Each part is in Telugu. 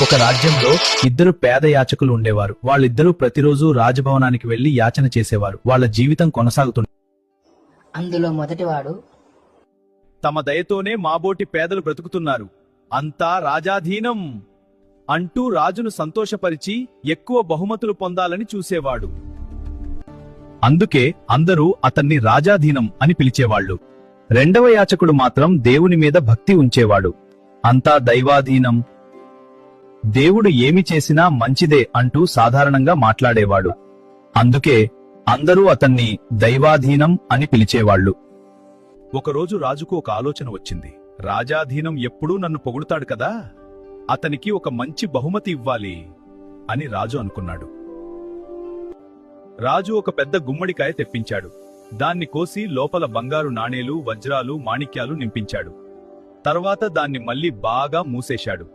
ఒక రాజ్యంలో ఇద్దరు పేద యాచకులు ఉండేవారు. వాళ్ళిద్దరూ ప్రతిరోజు రాజభవనానికి వెళ్లి యాచన చేసేవారు. వాళ్ళ జీవితం కొనసాగుతుంది. అందులో మొదటివాడు, తమ దయతోనే మాబోటి పేదలు బ్రతుకుతున్నారు, అంతా రాజాధీనం అంటూ రాజును సంతోషపరిచి ఎక్కువ బహుమతులు పొందాలని చూసేవాడు. అందుకే అందరూ అతన్ని రాజాధీనం అని పిలిచేవాళ్లు. రెండవ యాచకుడు మాత్రం దేవుని మీద భక్తి ఉంచేవాడు. అంతా దైవాధీనం, దేవుడు ఏమి చేసినా మంచిదే అంటూ సాధారణంగా మాట్లాడేవాడు. అందుకే అందరూ అతన్ని దైవాధీనం అని పిలిచేవాళ్లు. ఒకరోజు రాజుకు ఒక ఆలోచన వచ్చింది. రాజాధీనం ఎప్పుడూ నన్ను పొగుడుతాడు కదా, అతనికి ఒక మంచి బహుమతి ఇవ్వాలి అని రాజు అనుకున్నాడు. రాజు ఒక పెద్ద గుమ్మడికాయ తెప్పించాడు. దాన్ని కోసి లోపల బంగారు నాణేలు, వజ్రాలు, మాణిక్యాలు నింపించాడు. తర్వాత దాన్ని మళ్లీ బాగా మూసేశాడు.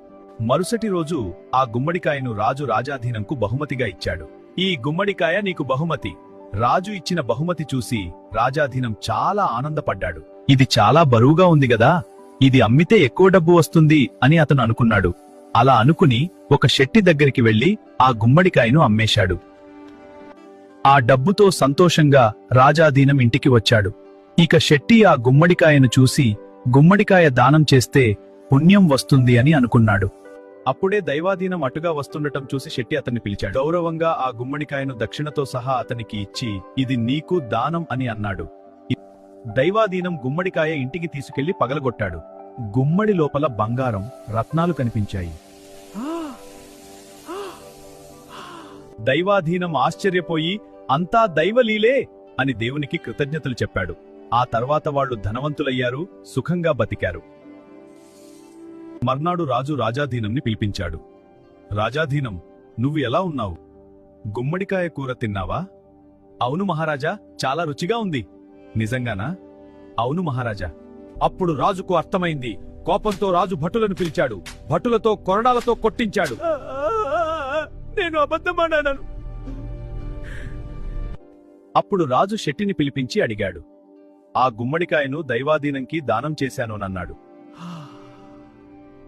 మరుసటి రోజు ఆ గుమ్మడికాయను రాజు రాజాధీనంకు బహుమతిగా ఇచ్చాడు. ఈ గుమ్మడికాయ నీకు బహుమతి. రాజు ఇచ్చిన బహుమతి చూసి రాజాధీనం చాలా ఆనందపడ్డాడు. ఇది చాలా బరువుగా ఉంది గదా, ఇది అమ్మితే ఎక్కువ డబ్బు వస్తుంది అని అతను అనుకున్నాడు. అలా అనుకుని ఒక శెట్టి దగ్గరికి వెళ్లి ఆ గుమ్మడికాయను అమ్మేశాడు. ఆ డబ్బుతో సంతోషంగా రాజాధీనం ఇంటికి వచ్చాడు. ఇక శెట్టి ఆ గుమ్మడికాయను చూసి గుమ్మడికాయ దానం చేస్తే పుణ్యం వస్తుంది అని అనుకున్నాడు. అప్పుడే దైవాధీనం అటుగా వస్తుండటం చూసి శెట్టి అతన్ని పిలిచాడు. గౌరవంగా ఆ గుమ్మడికాయను దక్షిణతో సహా అతనికి ఇచ్చి, ఇది నీకు దానం అని అన్నాడు. దైవాధీనం గుమ్మడికాయ ఇంటికి తీసుకెళ్లి పగలగొట్టాడు. గుమ్మడి లోపల బంగారం, రత్నాలు కనిపించాయి. దైవాధీనం ఆశ్చర్యపోయి, అంతా దైవలీలే అని దేవునికి కృతజ్ఞతలు చెప్పాడు. ఆ తర్వాత వాళ్లు ధనవంతులయ్యారు, సుఖంగా బతికారు. మర్నాడు రాజు రాజాధీనంని పిలిపించాడు. రాజాధీనం, నువ్వు ఎలా ఉన్నావు? గుమ్మడికాయ కూర తిన్నావా? అవును మహారాజా, చాలా రుచిగా ఉంది. నిజంగానా? అవును మహారాజా. అప్పుడు రాజుకు అర్థమైంది. కోపంతో రాజు భటులను పిలిచాడు. భటులతో కొరడాలతో కొట్టించాడు. నేను అబద్ధమాడాను. అప్పుడు రాజు శెట్టిని పిలిపించి అడిగాడు, ఆ గుమ్మడికాయను దైవాధీనంకి దానం చేశానోనన్నాడు.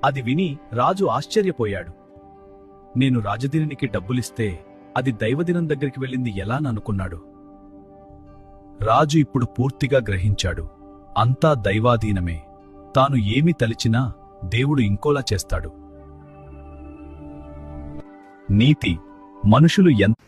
అది విని రాజు ఆశ్చర్యపోయాడు. నేను రాజధీనునికి డబ్బులిస్తే అది దైవదినం దగ్గరికి వెళ్ళింది ఎలా అనుకున్నాడు. రాజు ఇప్పుడు పూర్తిగా గ్రహించాడు, అంతా దైవాధీనమే. తాను ఏమి తలిచినా దేవుడు ఇంకోలా చేస్తాడు. నీతి: మనుషులు ఎంత